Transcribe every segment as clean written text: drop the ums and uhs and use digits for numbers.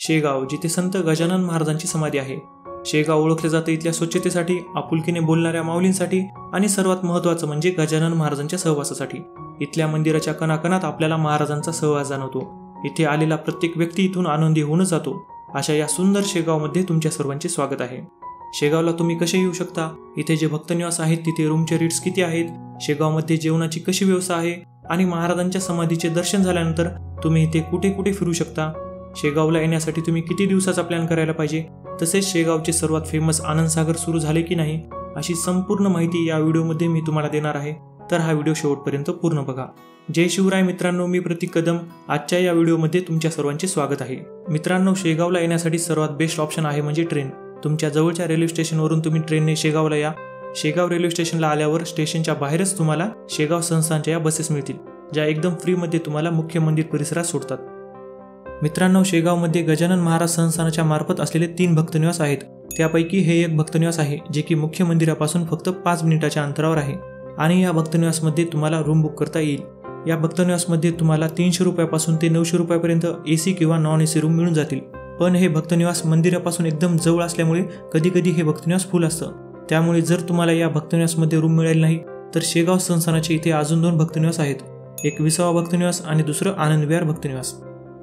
शेगाव, जिथे संत गजानन महाराजांची समाधी आहे. शेगाव ओळखले जाते इथल्या स्वच्छतेसाठी, आपुलकीने बोलणाऱ्या माऊलींसाठी आणि सर्वात महत्त्वाचं म्हणजे गजानन महाराजांच्या सहवासासाठी. इथल्या मंदिराच्या कणाकणात आपल्याला महाराजांचा सहवास जाणवतो. इथे आलेला प्रत्येक व्यक्ती इथून आनंदी होऊन जातो. अशा या सुंदर शेगावमध्ये तुमच्या सर्वांचे स्वागत आहे. शेगावला तुम्ही कसे येऊ शकता, इथे जे भक्तनिवास आहेत तिथे रूमचे रेट्स किती आहेत, शेगावमध्ये जेवणाची कशी व्यवस्था आहे आणि महाराजांच्या समाधीचे दर्शन झाल्यानंतर तुम्ही इथे कुठे कुठे फिरू शकता, शेगावला येण्यासाठी तुम्ही किती दिवसाचा प्लॅन करायला पाहिजे, तसेच शेगावचे सर्वात फेमस आनंदसागर सुरू झाले की नाही, अशी संपूर्ण माहिती या व्हिडिओमध्ये मी तुम्हाला देणार आहे. तर हा व्हिडिओ शेवटपर्यंत पूर्ण बघा. जय शिवराय मित्रांनो, मी प्रतीक कदम. आजच्या या व्हिडिओमध्ये तुमच्या सर्वांचे स्वागत आहे. मित्रांनो, शेगावला येण्यासाठी सर्वात बेस्ट ऑप्शन आहे म्हणजे ट्रेन. तुमच्या जवळच्या रेल्वे स्टेशनवरून तुम्ही ट्रेनने शेगावला या. शेगाव रेल्वे स्टेशनला आल्यावर स्टेशनच्या बाहेरच तुम्हाला शेगाव संस्थानच्या या बसेस मिळतील, ज्या एकदम फ्रीमध्ये तुम्हाला मुख्य मंदिर परिसरात सोडतात. मित्रांनो, शेगावमध्ये गजानन महाराज संस्थानाच्या मार्फत असलेले 3 भक्तनिवास आहेत. त्यापैकी हे एक भक्तनिवास आहे जे की मुख्य मंदिरापासून फक्त 5 मिनिटाच्या अंतरावर आहे आणि या भक्तनिवासमध्ये तुम्हाला रूम बुक करता येईल. या भक्तनिवासमध्ये तुम्हाला 300 रुपयापासून ते 900 रुपयापर्यंत AC किंवा नॉन AC रूम मिळून जातील. पण हे भक्तनिवास मंदिरापासून एकदम जवळ असल्यामुळे कधी कधी हे भक्तनिवास फुल असतं. त्यामुळे जर तुम्हाला या भक्तनिवासमध्ये रूम मिळाली नाही तर शेगाव संस्थानाचे इथे अजून 2 भक्तनिवास आहेत. एक विसावा भक्तनिवास आणि दुसरं आनंद विहार भक्तनिवास.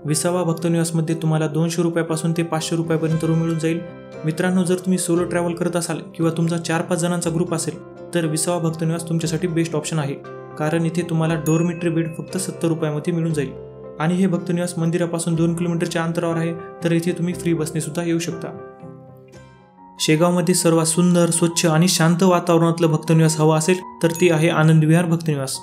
विसावा भक्तनिवासमध्ये तुम्हाला 200 रुपयापासून ते 500 रुपयापर्यंत रूम मिळून जाईल. मित्रांनो, जर तुम्ही सोलो ट्रॅव्हल करत असाल किंवा तुमचा 4-5 जणांचा ग्रुप असेल तर विसावा भक्तनिवास तुमच्यासाठी बेस्ट ऑप्शन आहे, कारण इथे तुम्हाला डॉर्मिटरी बेड फक्त 70 रुपयामध्ये मिळून जाईल. आणि हे भक्तनिवास मंदिरापासून 2 किलोमीटरच्या अंतरावर आहे, तर इथे तुम्ही फ्री बसने सुद्धा येऊ शकता. शेगावमध्ये सर्वात सुंदर, स्वच्छ आणि शांत वातावरणातलं भक्तनिवास हवं असेल तर ती आहे आनंद विहार भक्तनिवास.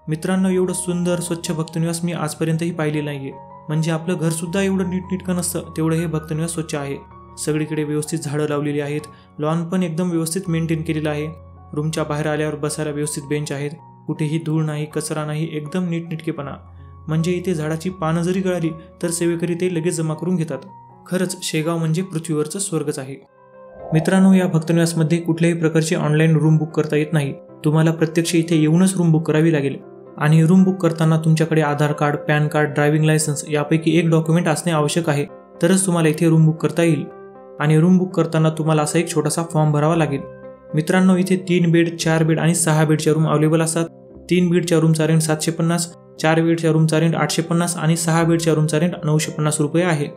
मित्रांनो, एवढं सुंदर स्वच्छ भक्तनिवास मी आजपर्यंतही पाहिलेलं नाहीये. म्हणजे आपलं घर सुद्धा एवढं नीटनेटकं नसतं तेवढं हे भक्तनिवास स्वच्छ आहे. सगळीकडे व्यवस्थित झाडं लावलेली आहेत, लॉन पण एकदम व्यवस्थित मेंटेन केलेलं आहे. रूमच्या बाहेर आल्यावर बसायला व्यवस्थित बेंच आहेत, कुठेही धूळ नाही, कचरा नाही, एकदम नीटनेटकेपणा. म्हणजे इथे झाडाची पानं जरी गळाली तर सेवेकरी ते लगेच जमा करून घेतात. खरंच शेगाव म्हणजे पृथ्वीवरचं स्वर्गच आहे. मित्रांनो, या भक्तनिवासमध्ये कुठल्याही प्रकारची ऑनलाईन रूम बुक करता येत नाही. तुम्हाला प्रत्यक्ष इथे येऊनच रूम बुक करावी लागेल. आणि रूम बुक करताना तुमच्याकडे Aadhaar card, PAN card, driving licence यापैकी एक डॉक्युमेंट असणे आवश्यक आहे, तरच तुम्हाला इथे रूम बुक करता येईल. आणि रूम बुक करताना तुम्हाला असा एक छोटासा फॉर्म भरावा लागेल. मित्रांनो, इथे 3 बेड, 4 बेड आणि 6 बेडच्या रूम अवेलेबल असतात. 3 बेडच्या रूमचा रेंट 750, 4 बेडच्या रूमचा रेंट 850 आणि 6 बेडच्या रूमचा रेंट 950 रुपये आहे.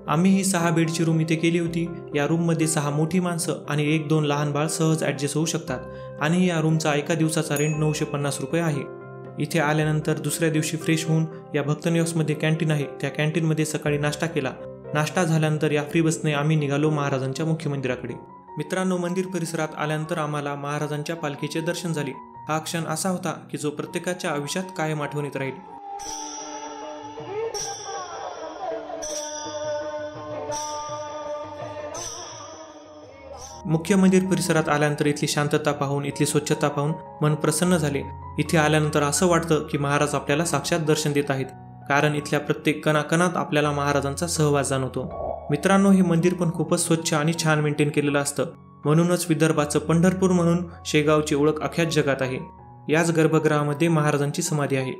आम्ही ही 6 बेडची रूम इथे केली होती. या रूममध्ये 6 मोठी माणसं आणि 1-2 लहान बाळ सहज ॲडजस्ट होऊ शकतात आणि या रूमचा एका दिवसाचा रेंट 950 रुपये आहे. इथे आल्यानंतर दुसऱ्या दिवशी फ्रेश होऊन या भक्तनिवासमध्ये कॅन्टीन आहे, त्या कॅन्टीनमध्ये सकाळी नाश्ता केला. नाश्ता झाल्यानंतर या फ्री बसने आम्ही निघालो महाराजांच्या मुख्य मंदिराकडे. मित्रांनो, मंदिर परिसरात आल्यानंतर आम्हाला महाराजांच्या पालखीचे दर्शन झाले. हा क्षण असा होता की जो प्रत्येकाच्या आयुष्यात कायम आठवणीत राहील. मुख्य मंदिर परिसरात आल्यानंतर इथली शांतता पाहून, इथली स्वच्छता पाहून मन प्रसन्न झाले. इथे आल्यानंतर असं वाटतं की महाराज आपल्याला साक्षात दर्शन देत आहेत, कारण इथल्या प्रत्येक कणाकणात आपल्याला महाराजांचा सहवास जाणवतो. मित्रांनो, हे मंदिर पण खूपच स्वच्छ आणि छान मेंटेन केलेलं असतं. म्हणूनच विदर्भाचं पंढरपूर म्हणून शेगावची ओळख अख्ख्या जगात आहे. याच गर्भगृहामध्ये महाराजांची समाधी आहे.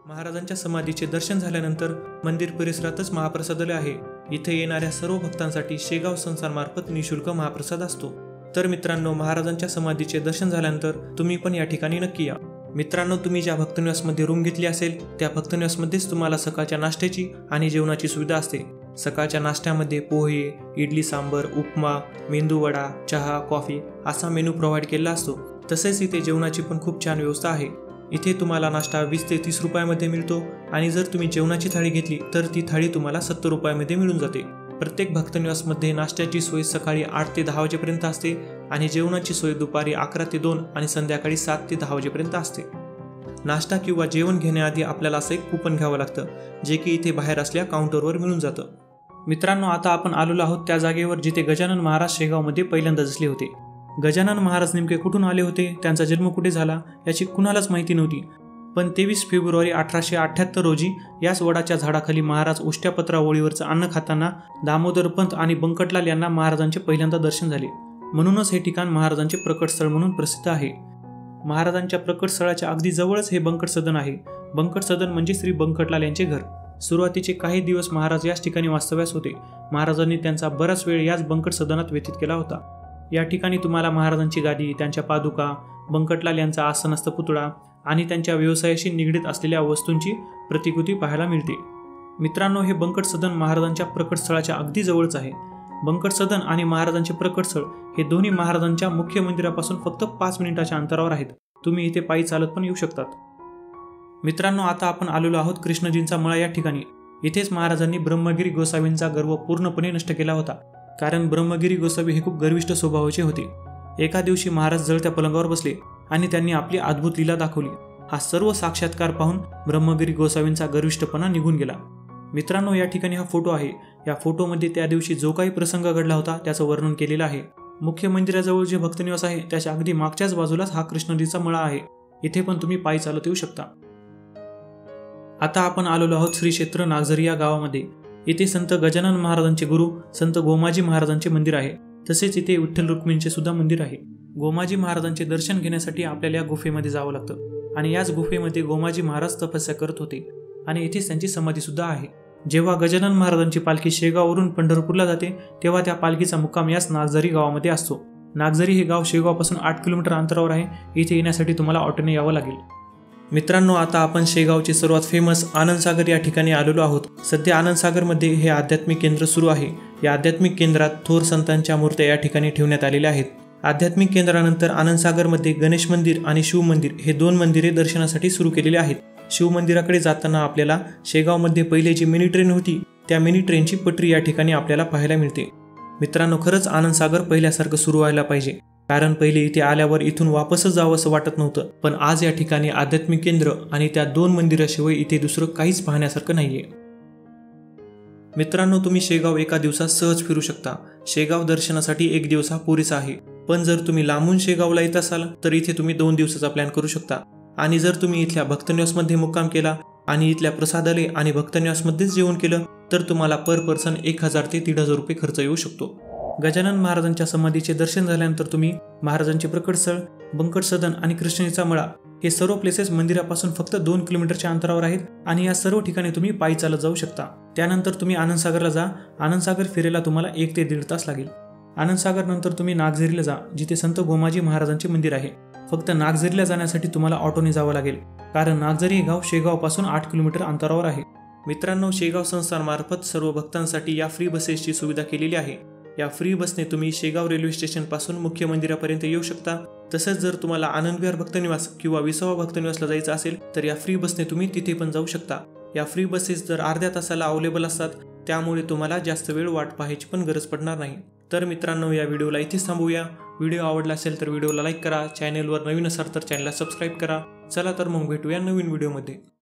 महाराजांच्या समाधीचे दर्शन झाल्यानंतर मंदिर परिसरातच महाप्रसादालय आहे. इथे येणाऱ्या सर्व भक्तांसाठी शेगाव संस्थानमार्फत निःशुल्क महाप्रसाद असतो. तर मित्रांनो, महाराजांच्या समाधीचे दर्शन झाल्यानंतर तुम्ही पण या ठिकाणी नक्की या. मित्रांनो, तुम्ही ज्या भक्तनिवासमध्ये रूम घेतली असेल त्या भक्तनिवासमध्येच तुम्हाला सकाळच्या नाश्त्याची आणि जेवणाची सुविधा असते. सकाळच्या नाश्त्यामध्ये पोहे, इडली सांबर, उपमा, मेंदूवडा, चहा, कॉफी असा मेनू प्रोव्हाइड केला असतो. तसेच इथे जेवणाची पण खूप छान व्यवस्था आहे. इथे तुम्हाला नाश्ता 20 ते 30 रुपयामध्ये मिळतो आणि जर तुम्ही जेवणाची थाळी घेतली तर ती थाळी तुम्हाला 70 रुपयामध्ये मिळून जाते. प्रत्येक भक्तनिवासमध्ये नाश्त्याची सोय सकाळी 8 ते 10 वाजेपर्यंत असते आणि जेवणाची सोय दुपारी 11 ते 2 आणि संध्याकाळी 7 ते 10 वाजेपर्यंत असते. नाश्ता किंवा जेवण घेण्याआधी आपल्याला असं एक कूपन घ्यावं लागतं, जे की इथे बाहेर असल्या काउंटरवर मिळून जातं. मित्रांनो, आता आपण आलेलो आहोत त्या जागेवर जिथे गजानन महाराज शेगावमध्ये पहिल्यांदा दिसले होते. गजानन महाराज नेमके कुठून आले होते, त्यांचा जन्म कुठे झाला याची कुणालाच माहिती नव्हती. पण 23 फेब्रुवारी 1878 रोजी याच वडाच्या झाडाखाली महाराज उष्ट्यापत्रा ओळीवरचं अन्न खाताना दामोदर पंत आणि बंकटलाल यांना महाराजांचे पहिल्यांदा दर्शन झाले. म्हणूनच हे ठिकाण महाराजांचे प्रकट स्थळ म्हणून प्रसिद्ध आहे. महाराजांच्या प्रकट स्थळाच्या अगदी जवळच हे बंकट सदन आहे. बंकट सदन म्हणजे श्री बंकटलाल यांचे घर. सुरुवातीचे काही दिवस महाराज याच ठिकाणी वास्तव्यास होते. महाराजांनी त्यांचा बराच वेळ याच बंकट सदनात व्यतीत केला होता. या ठिकाणी तुम्हाला महाराजांची गादी, त्यांच्या पादुका, बंकटलाल यांचा आसनस्थ पुतळा आणि त्यांच्या व्यवसायाशी निगडीत असलेल्या वस्तूंची प्रतिकृती पाहायला मिळते. मित्रांनो, हे बंकट सदन महाराजांच्या प्रकट स्थळाच्या अगदी जवळच आहे. बंकट सदन आणि महाराजांचे प्रकट स्थळ हे दोन्ही महाराजांच्या मुख्य मंदिरापासून फक्त 5 मिनिटाच्या अंतरावर आहेत. तुम्ही इथे पायी चालत पण येऊ शकतात. मित्रांनो, आता आपण आलेलो आहोत कृष्णजींचा मळा या ठिकाणी. इथेच महाराजांनी ब्रह्मगिरी गोसावींचा गर्व पूर्णपणे नष्ट केला होता. कारण ब्रह्मगिरी गोसावी हे खूप गर्विष्ठ स्वभावाचे होते. एका दिवशी महाराज जळत्या पलंगावर बसले आणि त्यांनी आपली अद्भुत लीला दाखवली. हा सर्व साक्षात्कार पाहून ब्रह्मगिरी गोसावींचा गर्विष्ठपणा निघून गेला. मित्रांनो, या ठिकाणी हा फोटो आहे. या फोटोमध्ये त्या दिवशी जो काही प्रसंग घडला होता त्याचं वर्णन केलेलं आहे. मुख्य मंदिराजवळ जे भक्तनिवास आहे त्याच्या अगदी मागच्याच बाजूलाच हा कृष्णजीचा मळा आहे. इथे पण तुम्ही पायी चालत येऊ शकता. आता आपण आलेलो आहोत श्री क्षेत्र नागझरी या गावामध्ये. इथे संत गजानन महाराजांचे गुरु संत गोमाजी महाराजांचे मंदिर आहे. तसेच इथे विठ्ठल रुक्मिणीचे सुद्धा मंदिर आहे. गोमाजी महाराजांचे दर्शन घेण्यासाठी आपल्याला या गुफेमध्ये जावं लागतं आणि याच गुफेमध्ये गोमाजी महाराज तपस्या करत होते आणि इथेच त्यांची समाधी सुद्धा आहे. जेव्हा गजानन महाराजांची पालखी शेगाववरून पंढरपूरला जाते तेव्हा त्या पालखीचा मुक्काम याच नागझरी गावामध्ये असतो. नागझरी हे गाव शेगावपासून 8 किलोमीटर अंतरावर आहे. इथे येण्यासाठी तुम्हाला ऑटोने यावं लागेल. मित्रांनो, आता आपण शेगावचे सर्वात फेमस आनंदसागर या ठिकाणी आलेलो आहोत. सध्या आनंदसागरमध्ये हे आध्यात्मिक केंद्र सुरू आहे. या आध्यात्मिक केंद्रात थोर संतांच्या मूर्त्या या ठिकाणी ठेवण्यात आलेल्या आहेत. आध्यात्मिक केंद्रानंतर आनंदसागरमध्ये गणेश मंदिर आणि शिव मंदिर हे 2 मंदिरे दर्शनासाठी सुरू केलेली आहेत. शिव मंदिराकडे जाताना आपल्याला शेगावमध्ये पहिले जी मिनी ट्रेन होती त्या मिनी ट्रेनची पटरी या ठिकाणी आपल्याला पाहायला मिळते. मित्रांनो, खरंच आनंदसागर पहिल्यासारखं सुरू व्हायला पाहिजे. कारण पहिले इथे आल्यावर इथून वापसच जावं असं वाटत नव्हतं. पण आज या ठिकाणी आध्यात्मिक केंद्र आणि त्या 2 मंदिराशिवाय इथे दुसरं काहीच पाहण्यासारखं नाहीये. मित्रांनो, तुम्ही शेगाव एका दिवसात सहज फिरू शकता. शेगाव दर्शनासाठी 1 दिवस हा पुरेसा आहे. पण जर तुम्ही लांबून शेगावला येत असाल तर इथे तुम्ही 2 दिवसाचा प्लॅन करू शकता. आणि जर तुम्ही इथल्या भक्तनिवासमध्ये मुक्काम केला आणि इथल्या प्रसादालय आणि भक्तनिवासमध्येच जेवण केलं तर तुम्हाला पर पर्सन 1000 ते 1500 रुपये खर्च येऊ शकतो. गजानन महाराजांच्या समाधीचे दर्शन झाल्यानंतर तुम्ही महाराजांचे प्रकट स्थळ, बंकट सदन आणि कृष्णजीचा मळा हे सर्व प्लेसेस मंदिरापासून फक्त 2 किलोमीटरच्या अंतरावर आहेत आणि या सर्व ठिकाणी तुम्ही पायी चालत जाऊ शकता. त्यानंतर तुम्ही आनंदसागरला जा. आनंदसागर फिरायला तुम्हाला 1 ते 1.5 तास लागेल. आनंदसागर नंतर तुम्ही नागझरीला जा, जिथे संत गोमाजी महाराजांचे मंदिर आहे. फक्त नागझरीला जाण्यासाठी तुम्हाला ऑटोने जावं लागेल, कारण नागझरी हे गाव शेगावपासून 8 किलोमीटर अंतरावर आहे. मित्रांनो, शेगाव संस्थानमार्फत सर्व भक्तांसाठी या फ्री बसेसची सुविधा केलेली आहे. या फ्री बसने तुम्ही शेगाव रेल्वे स्टेशनपासून मुख्य मंदिरापर्यंत येऊ शकता. तसंच जर तुम्हाला आनंदविहार भक्तनिवास किंवा विसावा भक्तनिवासला जायचं असेल तर या फ्री बसने तुम्ही तिथे पण जाऊ शकता. या फ्री बसेस जर अर्ध्या तासाला अवेलेबल असतात, त्यामुळे तुम्हाला जास्त वेळ वाट पाहायची पण गरज पडणार नाही. तर मित्रांनो, या व्हिडिओला इथेच थांबूया. व्हिडिओ आवडला असेल तर व्हिडिओला लाईक करा. चॅनलवर नवीन असाल तर चॅनलला सबस्क्राईब करा. चला तर मग भेटूया नवीन व्हिडिओमध्ये.